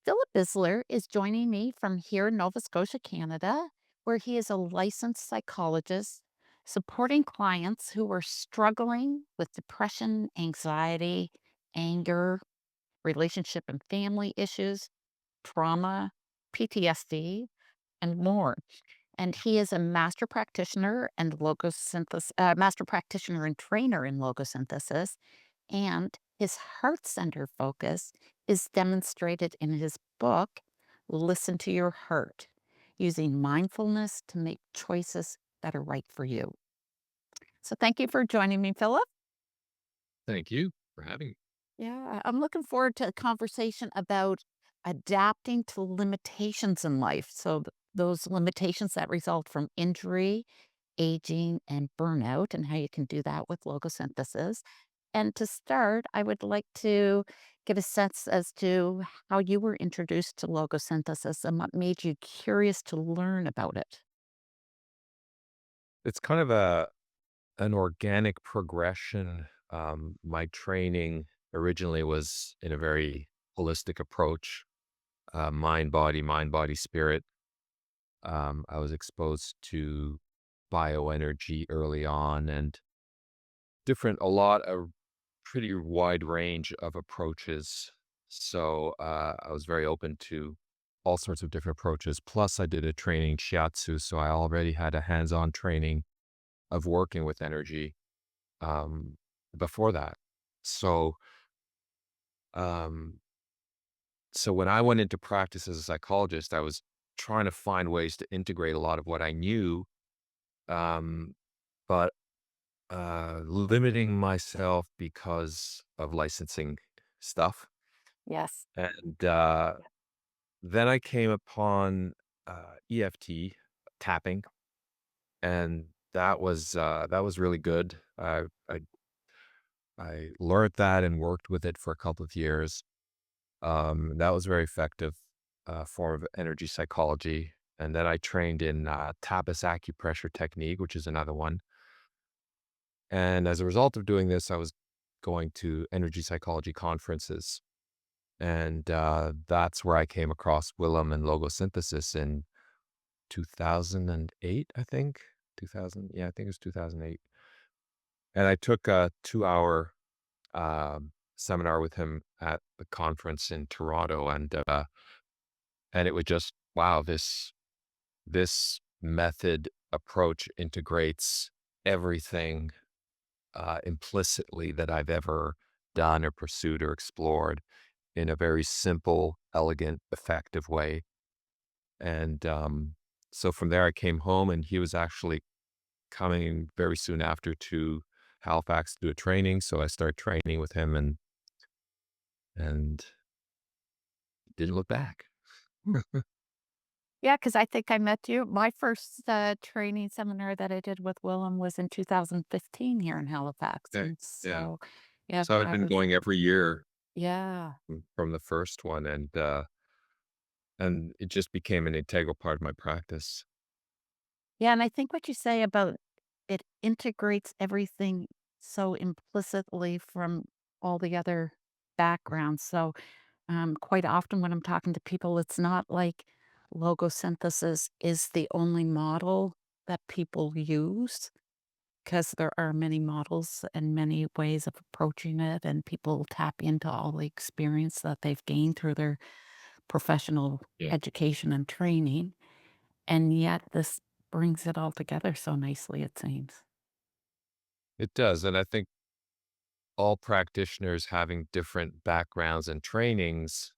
Philippe Isler is joining me from here in Nova Scotia, Canada, where he is a licensed psychologist supporting clients who are struggling with depression, anxiety, anger, relationship and family issues, trauma, PTSD, and more. And he is a master practitioner and master practitioner and trainer in logosynthesis, and his heart center focus is demonstrated in his book, Listen to Your Heart, using mindfulness to make choices that are right for you. So thank you for joining me, Philip. Thank you for having me. Yeah, I'm looking forward to a conversation about adapting to limitations in life. So, those limitations that result from injury, aging, and burnout, and how you can do that with logosynthesis. And to start, I would like to get a sense as to how you were introduced to logosynthesis and what made you curious to learn about it. It's kind of an organic progression. My training originally was in a very holistic approach, mind, body, spirit. I was exposed to bioenergy early on and a pretty wide range of approaches. So I was very open to all sorts of different approaches. Plus, I did a training shiatsu, so I already had a hands-on training of working with energy um, before that. So, um, so when I went into practice as a psychologist, I was trying to find ways to integrate a lot of what I knew, um, but limiting myself because of licensing stuff. Yes. And then I came upon EFT tapping, and that was really good. I learned that and worked with it for a couple of years. That was very effective form of energy psychology. And then I trained in tapas acupressure technique, which is another one. And as a result of doing this, I was going to energy psychology conferences. And that's where I came across Willem and logosynthesis in 2008, I think. 2000, yeah, I think it was 2008. And I took a 2 hour seminar with him at the conference in Toronto, and it was just wow. This method approach integrates everything implicitly that I've ever done or pursued or explored in a very simple, elegant, effective way. And so from there, I came home, and he was actually coming very soon after to Halifax to do a training. So I started training with him, and didn't look back. Yeah, because I think I met you. My first training seminar that I did with Willem was in 2015 here in Halifax. Okay. And Yeah. so, yeah, So I've that been was, going every year yeah. from the first one, and it just became an integral part of my practice. Yeah, and I think what you say about it integrates everything so implicitly from all the other backgrounds. So, quite often when I'm talking to people, it's not like logosynthesis is the only model that people use, because there are many models and many ways of approaching it, and people tap into all the experience that they've gained through their professional Yeah. education and training. And yet this brings it all together so nicely, it seems. It does, and I think all practitioners having different backgrounds and trainings,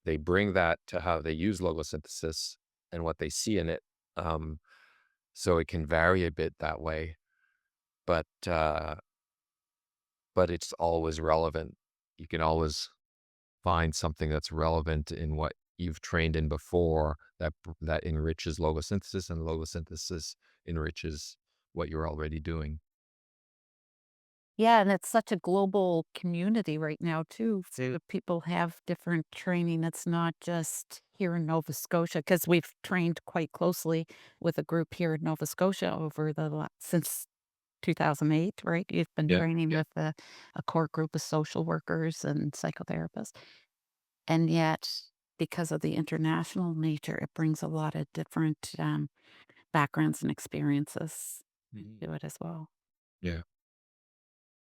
they bring that to how they use logosynthesis and what they see in it. Um, so it can vary a bit that way, but uh, but it's always relevant. You can always find something that's relevant in what you've trained in before that enriches logosynthesis, and logosynthesis enriches what you're already doing. Yeah, and it's such a global community right now too. So people have different training. It's not just here in Nova Scotia, because we've trained quite closely with a group here in Nova Scotia over since 2008, right? You've been Yeah, training yeah. with a core group of social workers and psychotherapists. And yet because of the international nature, it brings a lot of different backgrounds and experiences Mhm. to it as well. Yeah.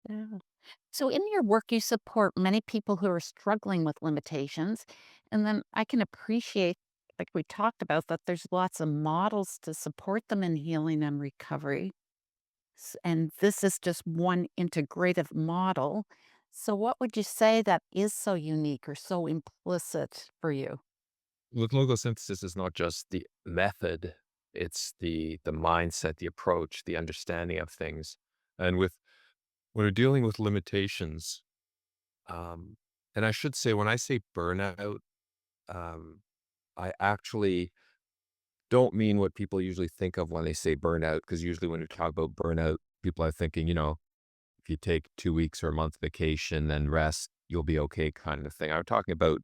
Yeah. So, in your work, you support many people who are struggling with limitations. And then I can appreciate, like we talked about, that there's lots of models to support them in healing and recovery. And this is just one integrative model. So, what would you say that is so unique or so implicit for you? With logosynthesis, it's not just the method, it's the mindset, the approach, the understanding of things. And with when we're dealing with limitations, um, and I should say, when I say burnout, um, I actually don't mean what people usually think of when they say burnout, because usually when we talk about burnout, people are thinking, if you take 2 weeks or a month vacation and rest, you'll be okay kind of thing. I'm talking about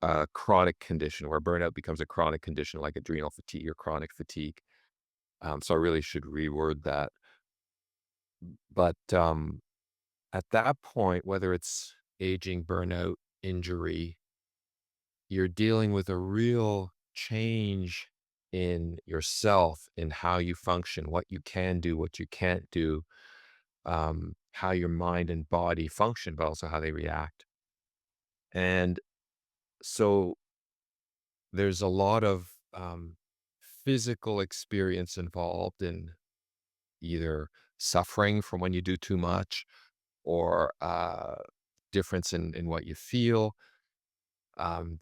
a chronic condition where burnout becomes a chronic condition like adrenal fatigue or chronic fatigue. So I really should reword that. But at that point, whether it's aging, burnout, injury, you're dealing with a real change in yourself, in how you function, what you can do, what you can't do, how your mind and body function, but also how they react. And so there's a lot of physical experience involved in either suffering from when you do too much or difference in what you feel.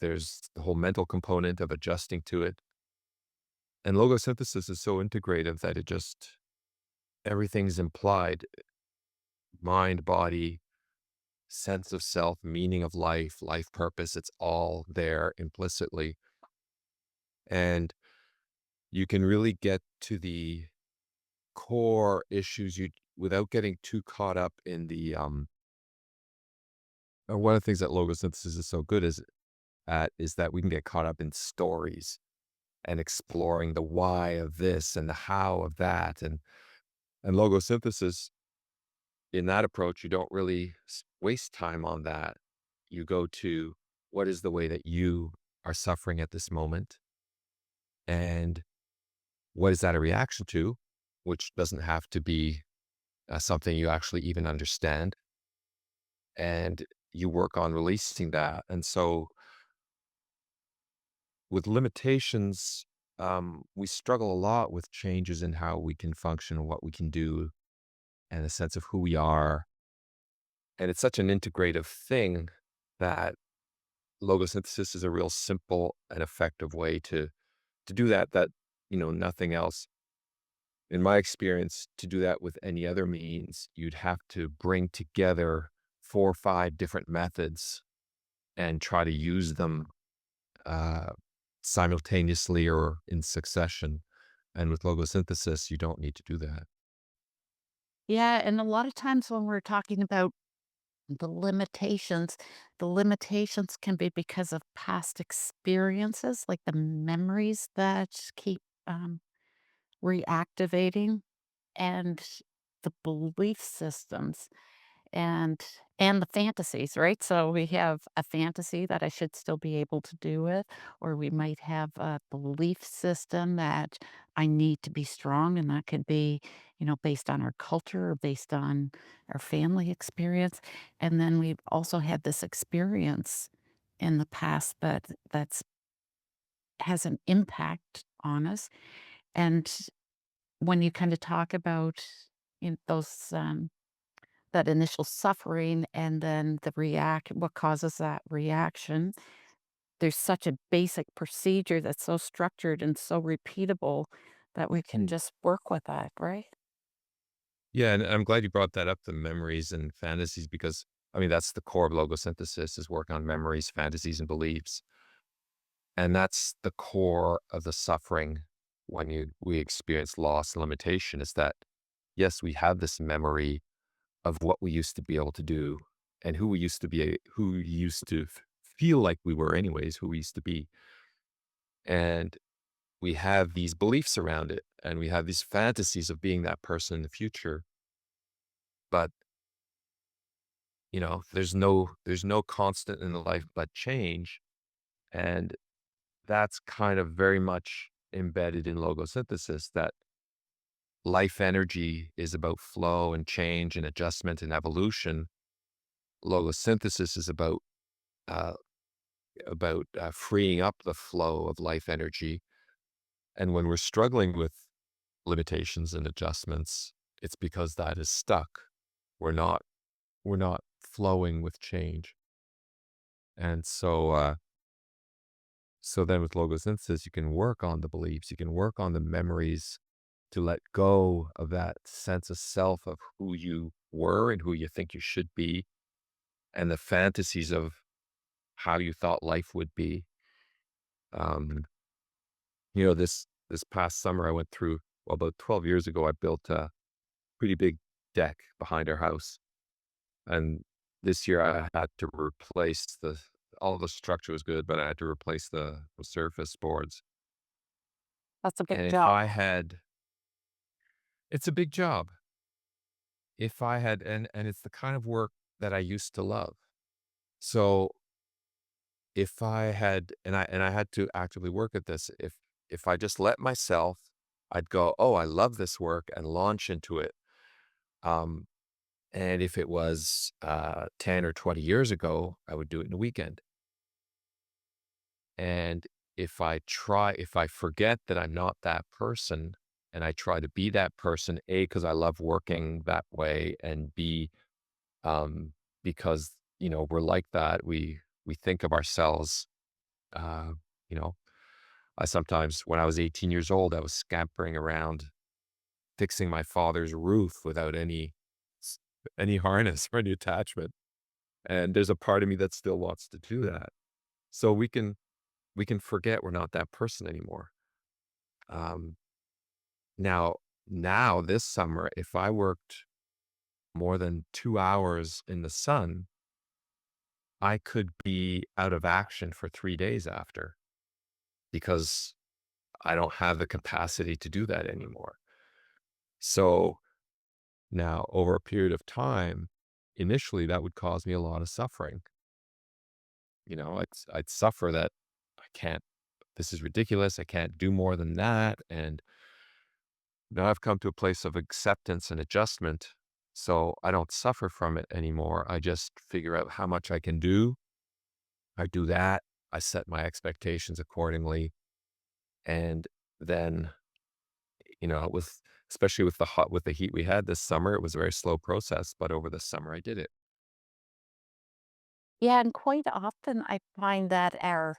There's the whole mental component of adjusting to it. And logosynthesis is so integrative that it just, everything's implied: mind, body, sense of self, meaning of life, life purpose. It's all there implicitly. And you can really get to the core issues without getting too caught up in the one of the things that logosynthesis is so good is that we can get caught up in stories and exploring the why of this and the how of that. And logosynthesis, in that approach, you don't really waste time on that. You go to, what is the way that you are suffering at this moment, and what is that a reaction to, which doesn't have to be something you actually even understand, and you work on releasing that. And so with limitations, we struggle a lot with changes in how we can function and what we can do and a sense of who we are. And it's such an integrative thing that logosynthesis is a real simple and effective way to do that, nothing else. In my experience, to do that with any other means, you'd have to bring together 4 or 5 different methods and try to use them uh, simultaneously or in succession. And with logosynthesis, you don't need to do that. Yeah. And a lot of times when we're talking about the limitations can be because of past experiences, like the memories that keep reactivating and the belief systems and and the fantasies, right? So we have a fantasy that I should still be able to do it, or we might have a belief system that I need to be strong, and that could be, based on our culture or based on our family experience. And then we've also had this experience in the past that's has an impact on us. And when you kind of talk about those that initial suffering and then the react what causes that reaction. There's such a basic procedure that's so structured and so repeatable that we can just work with that, right? Yeah, and I'm glad you brought that up, the memories and fantasies, because I mean that's the core of logosynthesis, is work on memories, fantasies, and beliefs. And that's the core of the suffering when we experience loss and limitation, is that yes, we have this memory of what we used to be able to do and who we used to be, who we used to feel like we were anyways, who we used to be. And we have these beliefs around it and we have these fantasies of being that person in the future. But there's no constant in the life but change. And that's kind of very much embedded in logosynthesis, that life energy is about flow and change and adjustment and evolution. Logosynthesis is uh, about freeing up the flow of life energy. And when we're struggling with limitations and adjustments, it's because that is stuck. We're not we're not flowing with change. And so then with logosynthesis, you can work on the beliefs, you can work on the memories to let go of that sense of self of who you were and who you think you should be, and the fantasies of how you thought life would be. Um, this past summer I went through, well, about 12 years ago, I built a pretty big deck behind our house. And this year I had to replace all the structure was good, but I had to replace the surface boards. That's a big And if job. I had it's a big job. If I had and it's the kind of work that I used to love. So if I had and I had to actively work at this, if I just let myself, I'd go, "Oh, I love this work," and launch into it. Um, and if it was 10 or 20 years ago, I would do it in a weekend. And if I forget that I'm not that person and I try to be that person, A, because I love working that way, and B, um, because, we're like that. We think of ourselves, uh, you know, I sometimes, when I was 18 years old, I was scampering around fixing my father's roof without s- any harness or any attachment. And there's a part of me that still wants to do that. So we can forget we're not that person anymore. Um, now, now this summer, if I worked more than 2 hours in the sun, I could be out of action for 3 days after, because I don't have the capacity to do that anymore. So now, over a period of time, initially that would cause me a lot of suffering. I'd suffer that I can't, this is ridiculous. I can't do more than that. And now I've come to a place of acceptance and adjustment. So I don't suffer from it anymore. I just figure out how much I can do. I do that. I set my expectations accordingly. And then, with, especially with the heat we had this summer, it was a very slow process, but over the summer I did it. Yeah, and quite often I find that our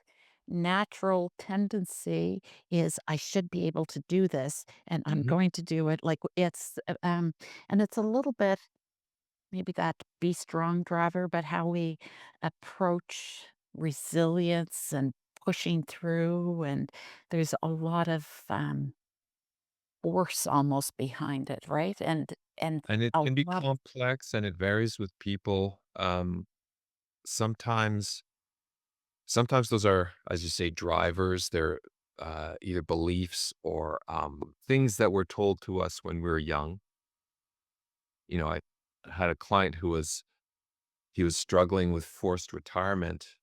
natural tendency is I should be able to do this and I'm Mhm. going to do it. Like and it's a little bit maybe that be strong driver, but how we approach resilience and pushing through. And there's a lot of force almost behind it, right? And And it a can be lot. complex and it varies with people. Sometimes sometimes those are, as you say, drivers. They're either beliefs or things that were told to us when we were young. I had a client he was struggling with forced retirement.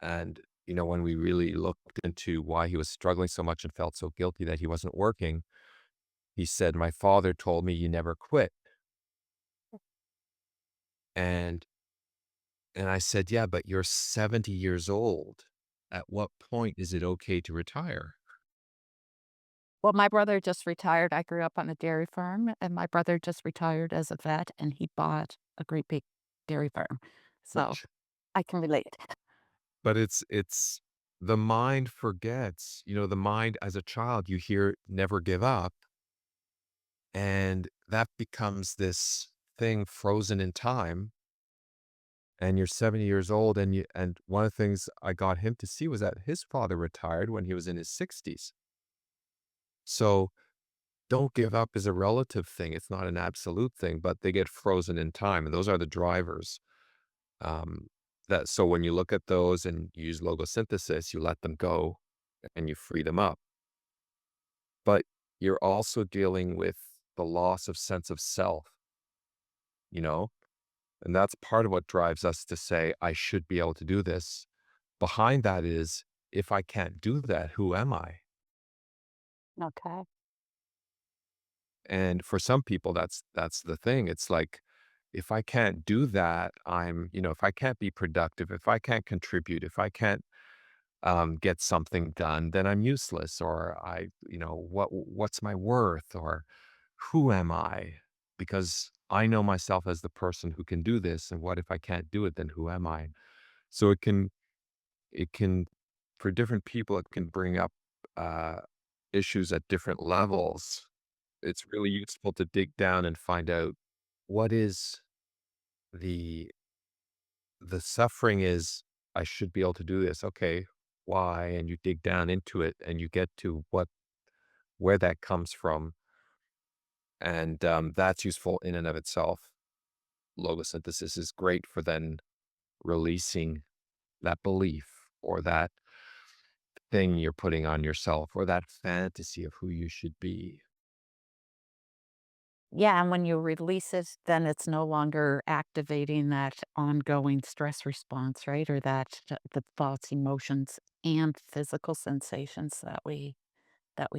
And, when we really looked into why he was struggling so much and felt so guilty that he wasn't working, he said, "My father told me you never quit." And I said, "Yeah, but you're 70 years old. At what point is it okay to retire?" Well, my brother just retired. I grew up on a dairy farm, and my brother just retired as a vet, and he bought a great big dairy farm. So Right. I can relate. But it's the mind forgets. The mind, as a child, you hear "never give up," and that becomes this thing frozen in time. And you're 70 years old, and one of the things I got him to see was that his father retired when he was in his 60s. So don't give up is a relative thing. It's not an absolute thing, but they get frozen in time, and those are the drivers. Um, so when you look at those and use logosynthesis, you let them go and you free them up. But you're also dealing with the loss of sense of self, you know? And that's part of what drives us to say, I should be able to do this. behind that is, if I can't do that, who am I? Okay. And for some people, that's the thing. It's like, if I can't do that, if I can't be productive, if I can't contribute, if I can't get something done, then I'm useless. Or what's my worth? Or who am I? Because I know myself as the person who can do this. And what if I can't do it? Then who am I? So it can, for different people, it can bring up uh, issues at different levels. It's really useful to dig down and find out what is the the suffering is. I should be able to do this. Okay, why? And you dig down into it and you get to where that comes from. And that's useful in and of itself. Logosynthesis is great for then releasing that belief or that thing you're putting on yourself or that fantasy of who you should be. Yeah, and when you release it, then it's no longer activating that ongoing stress response, right? Or the thoughts, emotions, and physical sensations that we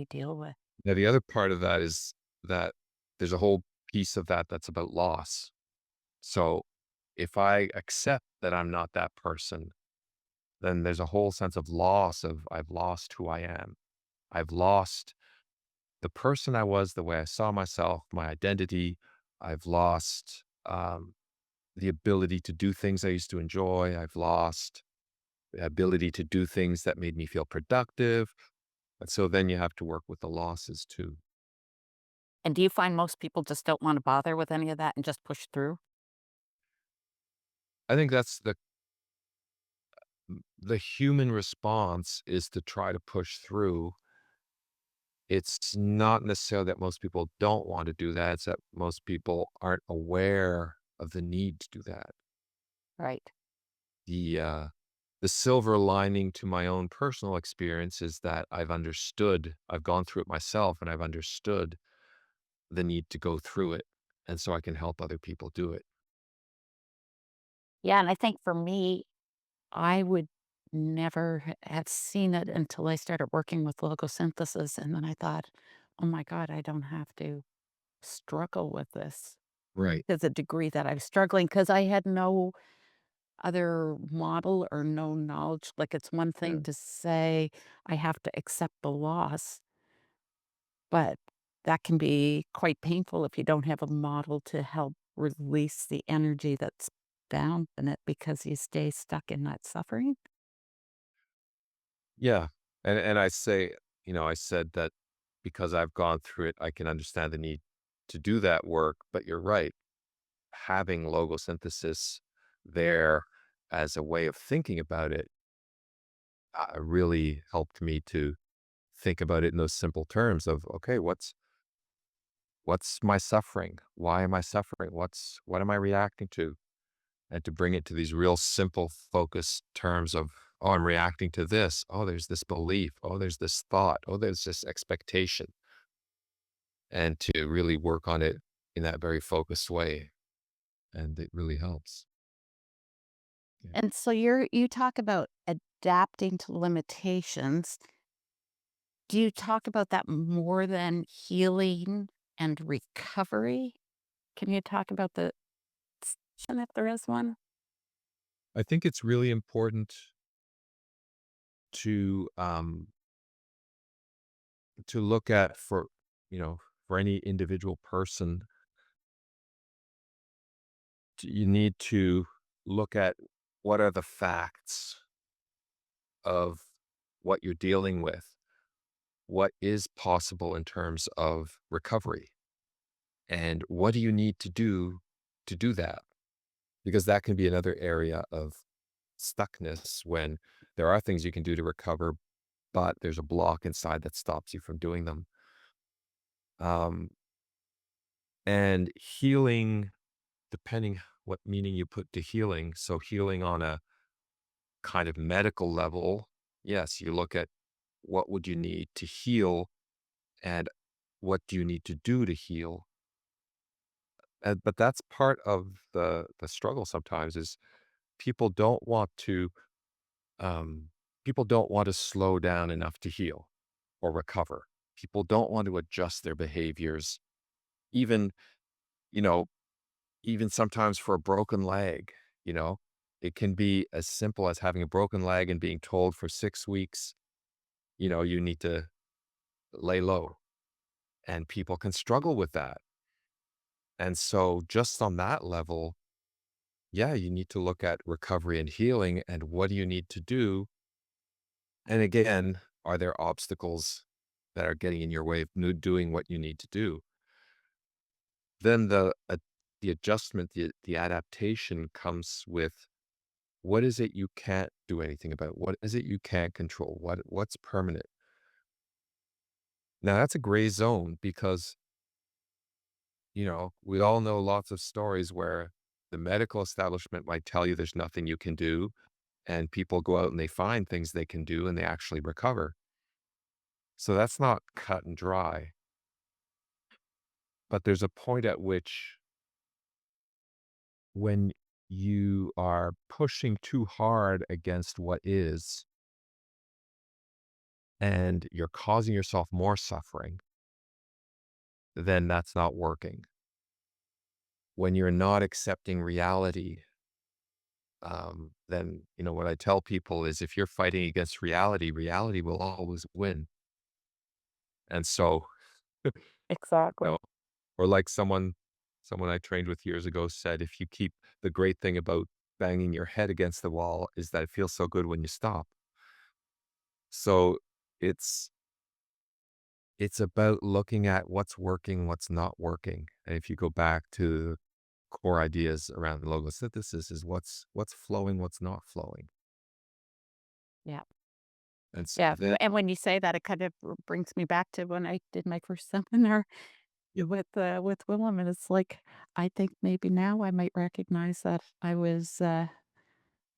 deal with. Now, the other part of that is that there's a whole piece of that that's about loss. So if I accept that I'm not that person, then there's a whole sense of loss of I've lost who I am. I've lost the person I was, the way I saw myself, my identity. I've lost the ability to do things I used to enjoy. I've lost the ability to do things that made me feel productive. And so then you have to work with the losses too. And do you find most people just don't wanna bother with any of that and just push through? I think that's the human response is to try to push through. It's not necessarily that most people don't want to do that. It's that most people aren't aware of the need to do that. Right. The uh, the silver lining to my own personal experience is that I've gone through it myself and I've understood the need to go through it. And so I can help other people do it. Yeah, and I think for me, I would never have seen it until I started working with logosynthesis, and then I thought, "Oh my god, I don't have to struggle with this Right. to the degree that I was struggling because I had no other model or no knowledge." Like, it's one Yeah. thing to say, "I have to accept the loss," but that can be quite painful if you don't have a model to help release the energy that's bound in it because you stay stuck in that suffering. Yeah. And I said that because I've gone through it, I can understand the need to do that work. But you're right. Having logosynthesis there as a way of thinking about it really helped me to think about it in those simple terms of, okay, what's my suffering? Why am I suffering? What am I reacting to? And to bring it to these real simple, focused terms of, oh, I'm reacting to this. Oh, there's this belief. Oh, there's this thought. Oh, there's this expectation. And to really work on it in that very focused way. And it really helps. Yeah. And so you talk about adapting to limitations. Do you talk about that more than healing and recovery? Can you talk about the distinction if there is one? I think it's really important to um to look at for any individual person, you need to look at what are the facts of what you're dealing with, what is possible in terms of recovery, and what do you need to do that? Because that can be another area of stuckness when there are things you can do to recover, but there's a block inside that stops you from doing them. Um, and healing, depending what meaning you put to healing. So healing on a kind of medical level, yes, you look at what would you need to heal and what do you need to do to heal. But that's part of the struggle sometimes is people don't want to um, people don't want to slow down enough to heal or recover. People don't want to adjust their behaviors, even, you know, even sometimes for a broken leg, you know, it can be as simple as having a broken leg and being told for 6 weeks, you need to lay low, and people can struggle with that. And so just on that level, yeah, you need to look at recovery and healing and what do you need to do? And again, are there obstacles that are getting in your way of doing what you need to do? Then the adjustment, the adaptation comes with what is it you can't do anything about? What is it you can't control? What's permanent? Now that's a gray zone because, we all know lots of stories where the medical establishment might tell you there's nothing you can do, and people go out and they find things they can do and they actually recover. So that's not cut and dry. But there's a point at which when you are pushing too hard against what is, and you're causing yourself more suffering, then that's not working. When you're not accepting reality, then, what I tell people is if you're fighting against reality, reality will always win. And so, you Exactly. know, or like someone I trained with years ago said, if you keep the great thing about banging your head against the wall is that it feels so good when you stop. So it's it's about looking at what's working, what's not working. And if you go back to core ideas around logosynthesis is what's flowing, what's not flowing. Yeah. And so Yeah. then And when you say that, it kind of brings me back to when I did my first seminar with Willem, and it's like I think maybe now I might recognize that I was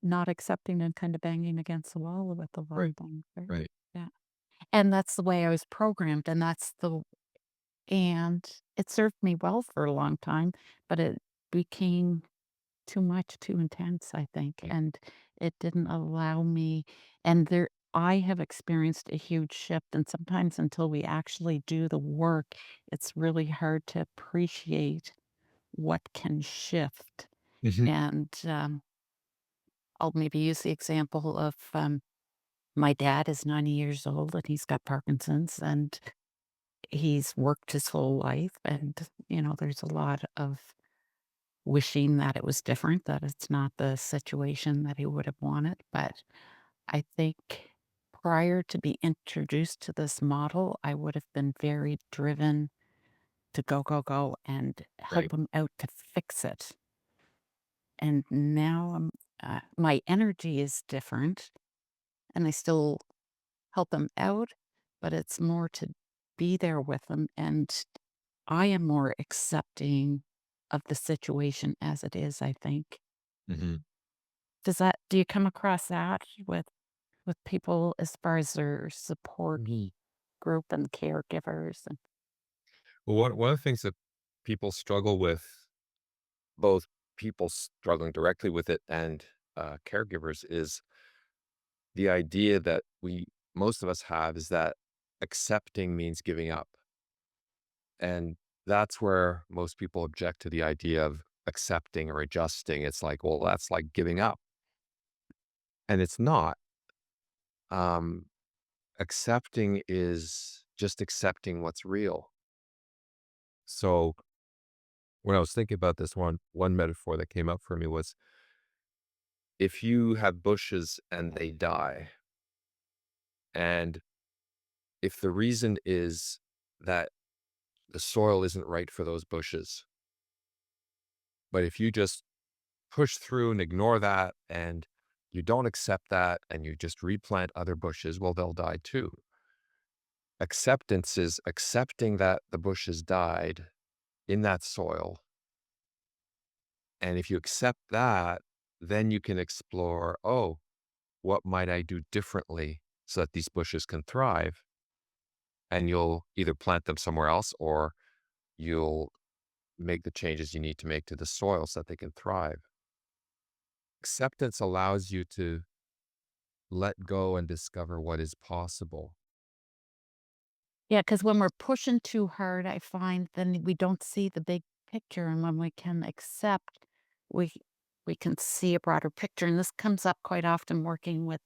not accepting and kind of banging against the wall with a lot of right, things. Right? right. Yeah. And that's the way I was programmed, and and it served me well for a long time, but it became too much, too intense, I think, and it didn't allow me and there I have experienced a huge shift, and sometimes until we actually do the work, it's really hard to appreciate what can shift, Mhm. and, I'll maybe use the example of, my dad is 90 years old, and he's got Parkinson's, and he's worked his whole life, and, there's a lot of wishing that it was different, that it's not the situation that he would have wanted, but I think prior to be introduced to this model, I would have been very driven to go, go, go, and Right. help him out to fix it, and now my energy is different, and I still help him out, but it's more to be there with him, and I am more accepting of the situation as it is, I think. Mhm. Do you come across that with people as far as their support Mhm. group and caregivers and Well, one of the things that people struggle with, both people struggling directly with it and caregivers, is the idea that most of us have is that accepting means giving up. And that's where most people object to the idea of accepting or adjusting. It's like, well, that's like giving up. And it's not. Um, Accepting is just accepting what's real. So when I was thinking about this one metaphor that came up for me was if you have bushes and they die, and if the reason is that the soil isn't right for those bushes, but if you just push through and ignore that and you don't accept that and you just replant other bushes, well, they'll die too. Acceptance is accepting that the bushes died in that soil. And if you accept that, then you can explore, oh, what might I do differently so that these bushes can thrive? And you'll either plant them somewhere else or you'll make the changes you need to make to the soil so that they can thrive. Acceptance allows you to let go and discover what is possible. Yeah, because when we're pushing too hard, I find then we don't see the big picture, and when we can accept, we we can see a broader picture, and this comes up quite often working with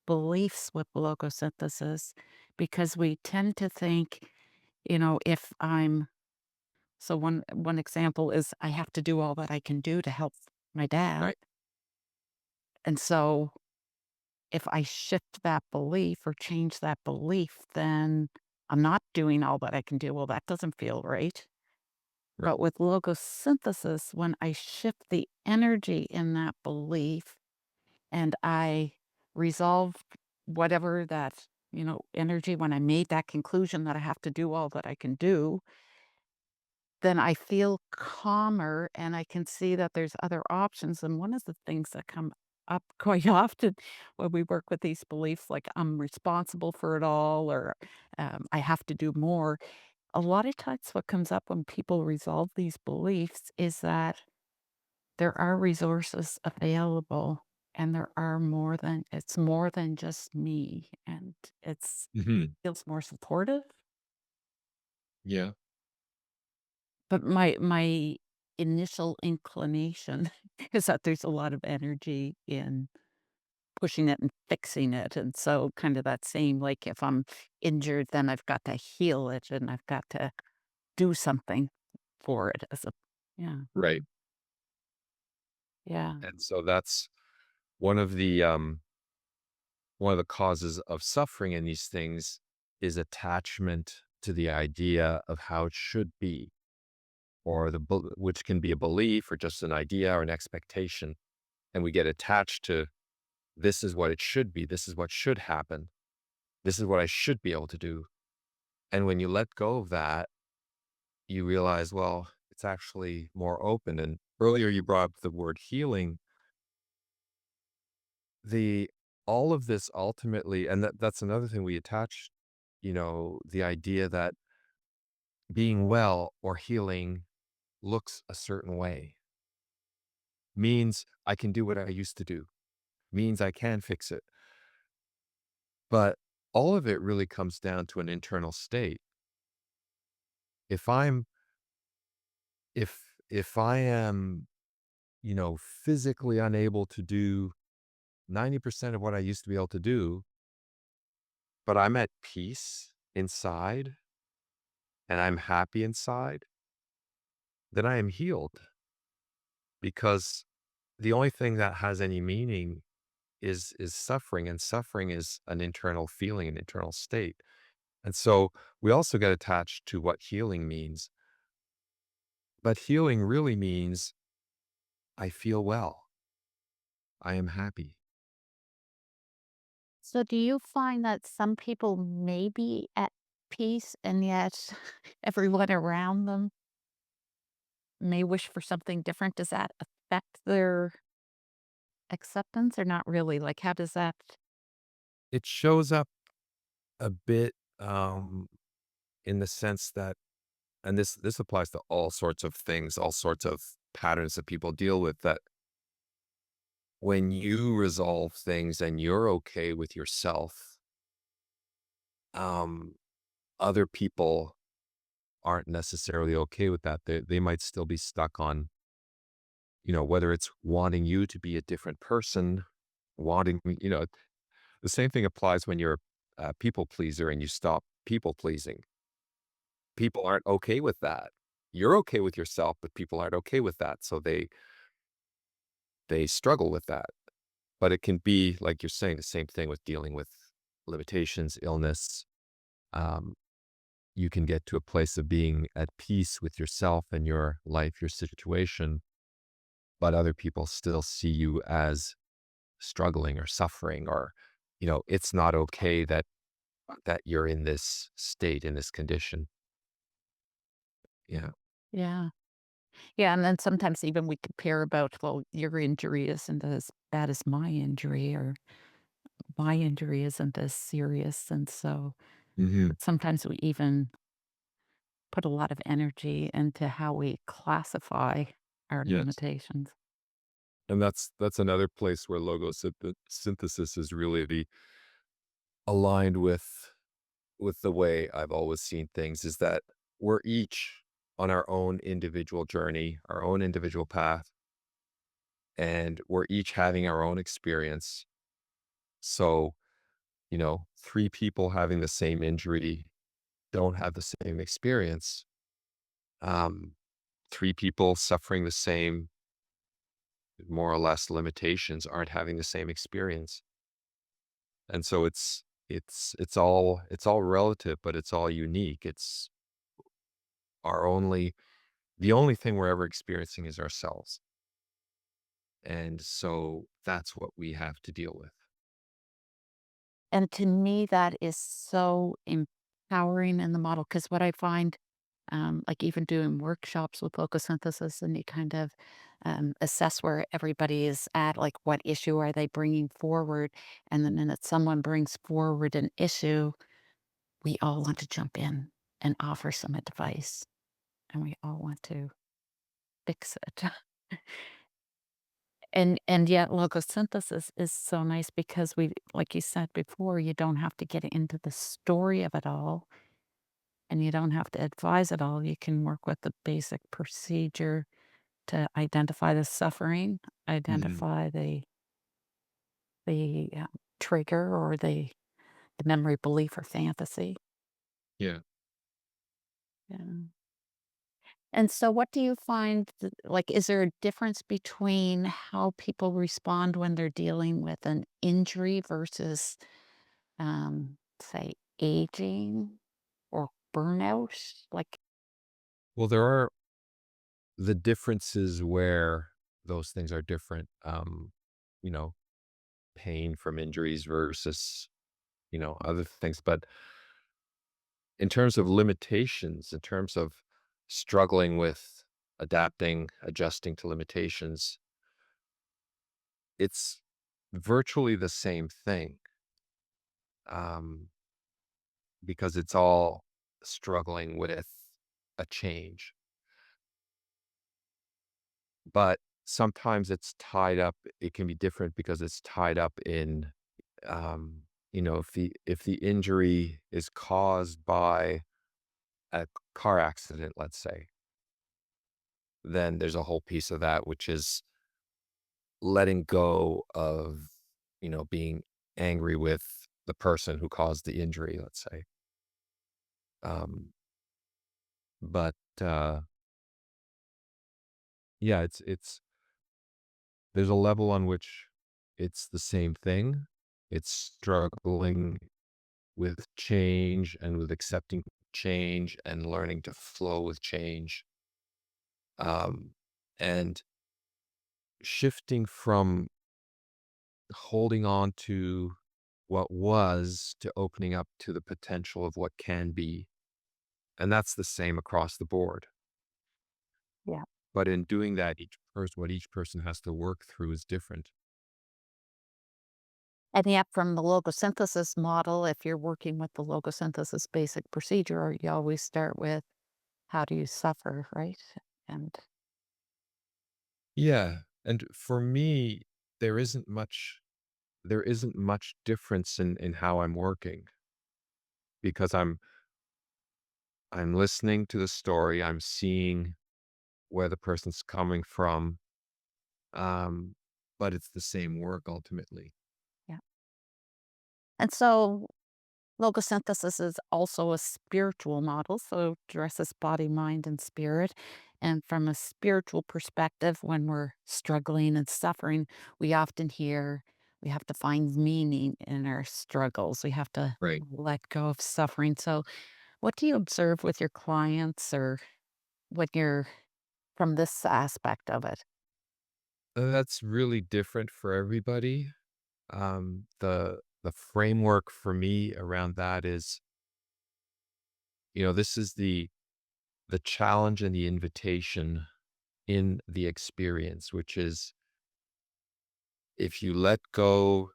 beliefs with logosynthesis, because we tend to think, if I'm so one example is I have to do all that I can do to help my dad, Right. and so if I shift that belief or change that belief, then I'm not doing all that I can do. Well, that doesn't feel right. Right. But with logosynthesis, when I shift the energy in that belief and I resolve whatever that, energy, when I made that conclusion that I have to do all that I can do, then I feel calmer and I can see that there's other options. And one of the things that come up quite often when we work with these beliefs, like I'm responsible for it all, or I have to do more. A lot of times, what comes up when people resolve these beliefs is that there are resources available and it's more than just me. And Mhm. feels more supportive. Yeah. But my initial inclination is that there's a lot of energy in pushing it and fixing it, and so kind of that same, like, if I'm injured, then I've got to heal it, and I've got to do something for it as a yeah, Right. yeah. And so that's one of the, um one of the causes of suffering in these things is attachment to the idea of how it should be, or which can be a belief or just an idea or an expectation. And we get attached to this is what it should be. This is what should happen. This is what I should be able to do. And when you let go of that, you realize, well, it's actually more open. And earlier you brought up the word healing. The All of this ultimately, and that's another thing we attach, the idea that being well or healing looks a certain way, means I can do what I used to do, means I can fix it. But all of it really comes down to an internal state. If I'm if I am, physically unable to do 90% of what I used to be able to do, but I'm at peace inside and I'm happy inside, then I am healed, because the only thing that has any meaning is suffering, and suffering is an internal feeling, an internal state. And so we also get attached to what healing means. But healing really means I feel well. I am happy. So do you find that some people may be at peace and yet everyone around them may wish for something different? Does that affect their acceptance or not really? Like, how does that It shows up a bit, in the sense that, and this applies to all sorts of things, all sorts of patterns that people deal with, that when you resolve things and you're okay with yourself, um, other people aren't necessarily okay with that. They might still be stuck on, whether it's wanting you to be a different person, wanting, the same thing applies when you're a people pleaser and you stop people pleasing. People aren't okay with that. You're okay with yourself, but people aren't okay with that. So they struggle with that. But it can be, like you're saying, the same thing with dealing with limitations, illness. Um, you can get to a place of being at peace with yourself and your life, your situation, but other people still see you as struggling or suffering, or, it's not okay that you're in this state, in this condition. Yeah. yeah. Yeah, and then sometimes even we compare about, well, your injury isn't as bad as my injury, or my injury isn't as serious, and so Hmm. sometimes we even put a lot of energy into how we classify our Yes. limitations. And that's another place where synthesis is really aligned with the way I've always seen things, is that we're each on our own individual journey, our own individual path, and we're each having our own experience. So, three people having the same injury don't have the same experience. Um, Three people suffering the same, more or less, limitations aren't having the same experience. And so it's all relative, but it's all unique. It's our only the only thing we're ever experiencing is ourselves. And so that's what we have to deal with. And to me, that is so empowering in the model because what I find, like even doing workshops with logosynthesis and you kind of assess where everybody is at, like what issue are they bringing forward? And the minute someone brings forward an issue, we all want to jump in and offer some advice and we all want to fix it. And yet logosynthesis is so nice because we like you said before, you don't have to get into the story of it all, and you don't have to advise it all. You can work with the basic procedure to identify the suffering, Mhm. identify the trigger or the memory, belief, or fantasy. Yeah. Yeah. And so what do you find like, is there a difference between how people respond when they're dealing with an injury versus say, aging or burnout? Like, Well, there are the differences where those things are different. You know, Pain from injuries versus, other things. But in terms of limitations, in terms of struggling with adapting, adjusting to limitations, it's virtually the same thing, um, because it's all struggling with a change. But sometimes it can be different because it's tied up in, if the injury is caused by a car accident, let's say, then there's a whole piece of that, which is letting go of, being angry with the person who caused the injury, let's say. Um, but yeah, it's there's a level on which it's the same thing. It's struggling with change and with accepting change and learning to flow with change. And shifting from holding on to what was to opening up to the potential of what can be. And that's the same across the board. yeah. But in doing that, what each person has to work through is different. And yet, from the logosynthesis model, if you're working with the logosynthesis basic procedure, you always start with how do you suffer, right? And Yeah. And for me, there isn't much there isn't much difference in how I'm working, because I'm listening to the story, I'm seeing where the person's coming from, um, but it's the same work ultimately. yeah. And so logosynthesis is also a spiritual model, so it addresses body, mind, and spirit. And from a spiritual perspective, when we're struggling and suffering, we often hear we have to find meaning in our struggles. We have to Right. let go of suffering. So, what do you observe with your clients or when you're from this aspect of it? That's really different for everybody. The framework for me around that is, this is the challenge and the invitation in the experience, which is, if you let go,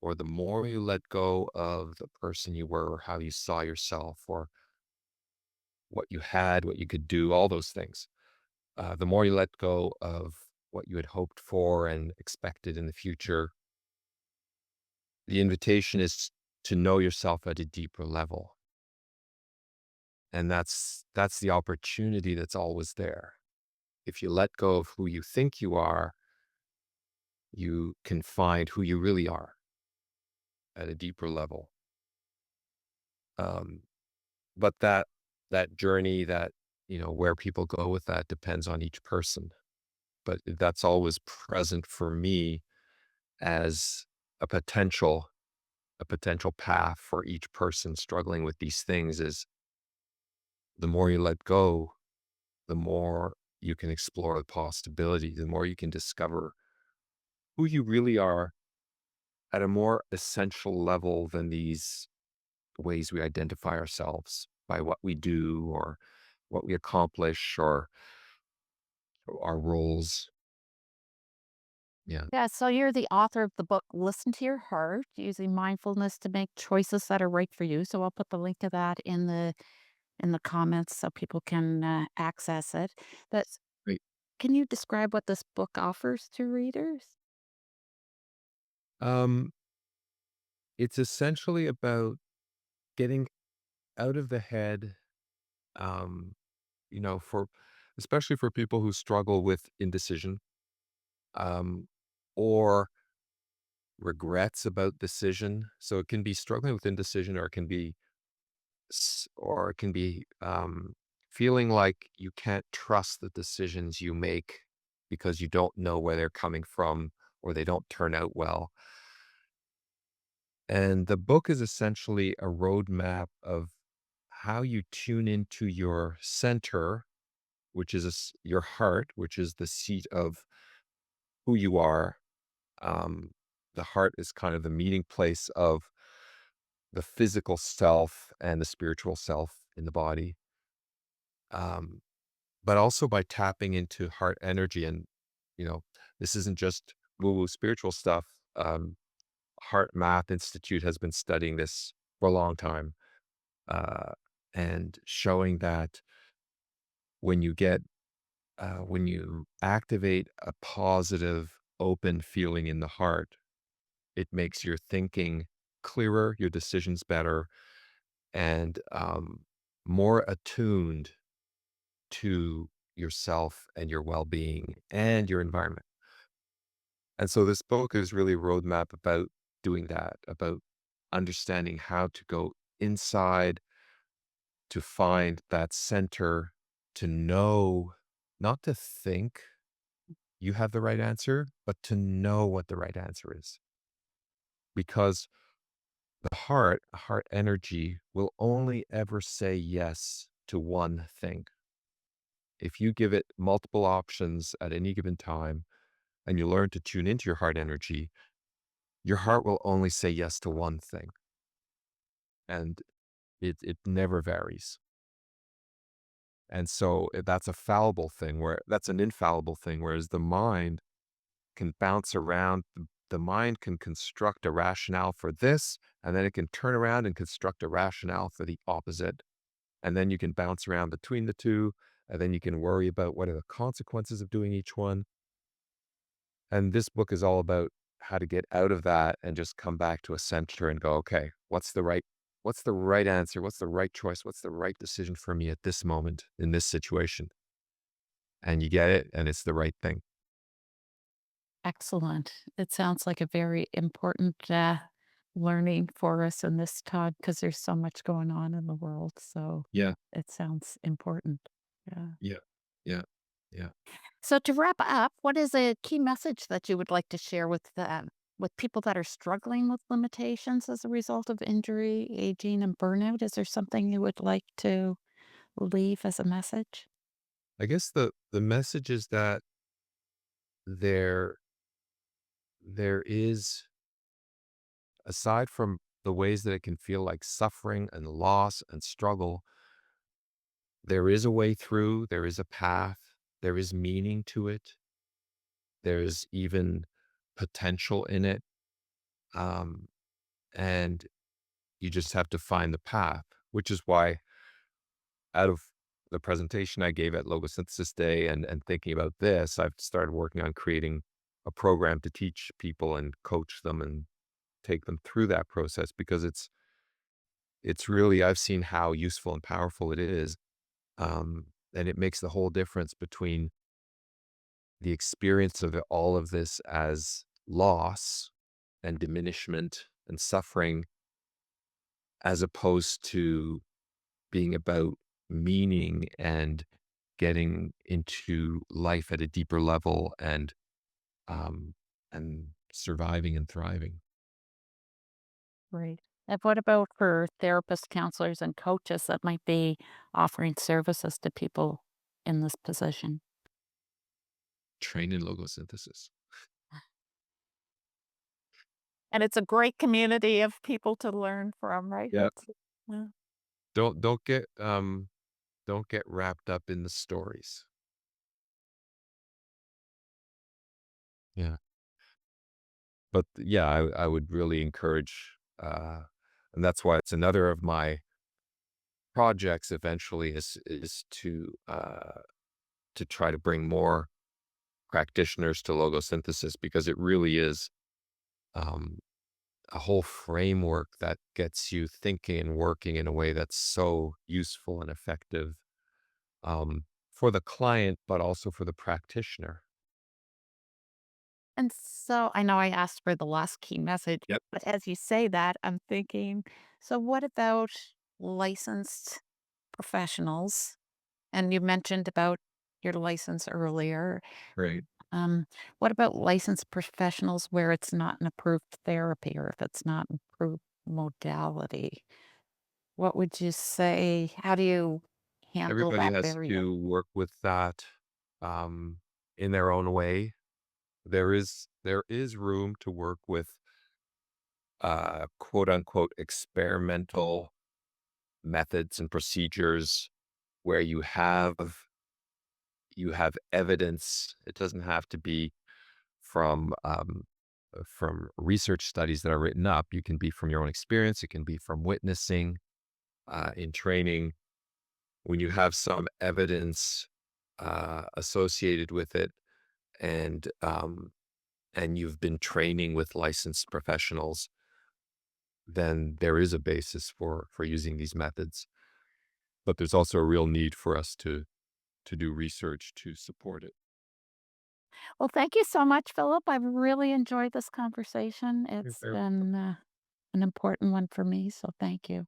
or the more you let go of the person you were, or how you saw yourself, or what you had, what you could do, all those things, the more you let go of what you had hoped for and expected in the future. The invitation is to know yourself at a deeper level. And that's the opportunity that's always there. If you let go of who you think you are, you can find who you really are at a deeper level. Um, but that journey, that where people go with that depends on each person. But that's always present for me as a potential a potential path for each person struggling with these things. Is the more you let go, the more you can explore the possibility, the more you can discover who you really are at a more essential level than these ways we identify ourselves by what we do or what we accomplish or our roles. Yeah. Yeah, so you're the author of the book Listen to Your Heart, using mindfulness to make choices that are right for you. So I'll put the link to that in the comments so people can access it. But Right. can you describe what this book offers to readers? Um, it's essentially about getting out of the head, um, for especially for people who struggle with indecision, um, or regrets about decision. So it can be struggling with indecision, or it can be feeling like you can't trust the decisions you make because you don't know where they're coming from or they don't turn out well. And the book is essentially a roadmap of how you tune into your center, which is your heart, which is the seat of who you are. Um, the heart is kind of the meeting place of the physical self and the spiritual self in the body. Um, but also by tapping into heart energy. And, you know, this isn't just woo woo spiritual stuff. Heart Math Institute has been studying this for a long time, uh, and showing that when you get, when you activate a positive, open feeling in the heart, it makes your thinking clearer, your decisions better, and more attuned to yourself and your well-being and your environment. And so this book is really a roadmap about doing that, about understanding how to go inside to find that center, to know, not to think you have the right answer, but to know what the right answer is. Because heart energy will only ever say yes to one thing. If you give it multiple options at any given time and you learn to tune into your heart energy, your heart will only say yes to one thing. And it never varies. And so that's a fallible thing, where that's an infallible thing, whereas the mind can bounce around. The mind can construct a rationale for this, and then it can turn around and construct a rationale for the opposite. And then you can bounce around between the two, and then you can worry about what are the consequences of doing each one. And this book is all about how to get out of that and just come back to a center and go, okay, what's the right answer? What's the right choice? What's the right decision for me at this moment in this situation? And you get it, and it's the right thing. Excellent. It sounds like a very important learning for us in this time because there's so much going on in the world. So Yeah, it sounds important. Yeah. yeah, yeah, yeah. So to wrap up, what is a key message that you would like to share with people that are struggling with limitations as a result of injury, aging, and burnout? Is there something you would like to leave as a message? I guess the message is that there there is, aside from the ways that it can feel like suffering and loss and struggle, there is a way through, there is a path, there is meaning to it, there's even potential in it. Um, and you just have to find the path, which is why out of the presentation I gave at Logosynthesis Day and thinking about this, I've started working on creating a program to teach people and coach them and take them through that process because it's really I've seen how useful and powerful it is. And it makes the whole difference between the experience of all of this as loss and diminishment and suffering, as opposed to being about meaning and getting into life at a deeper level um, and surviving and thriving. Right. And what about for therapists, counselors, and coaches that might be offering services to people in this position? Train in logosynthesis. And it's a great community of people to learn from, right? Yeah. Yeah. Don't don't get wrapped up in the stories. Yeah. But yeah, I would really encourage, and that's why it's another of my projects eventually is to try to bring more practitioners to logosynthesis because it really is um, a whole framework that gets you thinking and working in a way that's so useful and effective for the client, but also for the practitioner. And so I know I asked for the last key message, Yep. but as you say that, I'm thinking, so what about licensed professionals? And you mentioned about your license earlier. Right. Um, what about licensed professionals where it's not an approved therapy or if it's not an approved modality? What would you say? How do you handle Everybody that has barrier? to work with that um, in their own way. There is room to work with quote unquote experimental methods and procedures where you have evidence. It doesn't have to be from from research studies that are written up. You can be from your own experience. It can be from witnessing in training. When you have some evidence associated with it, and and you've been training with licensed professionals, then there is a basis for using these methods. But there's also a real need for us to do research to support it. Well, thank you so much, Philip. I've really enjoyed this conversation. You're It's very been an important one for me. So thank you.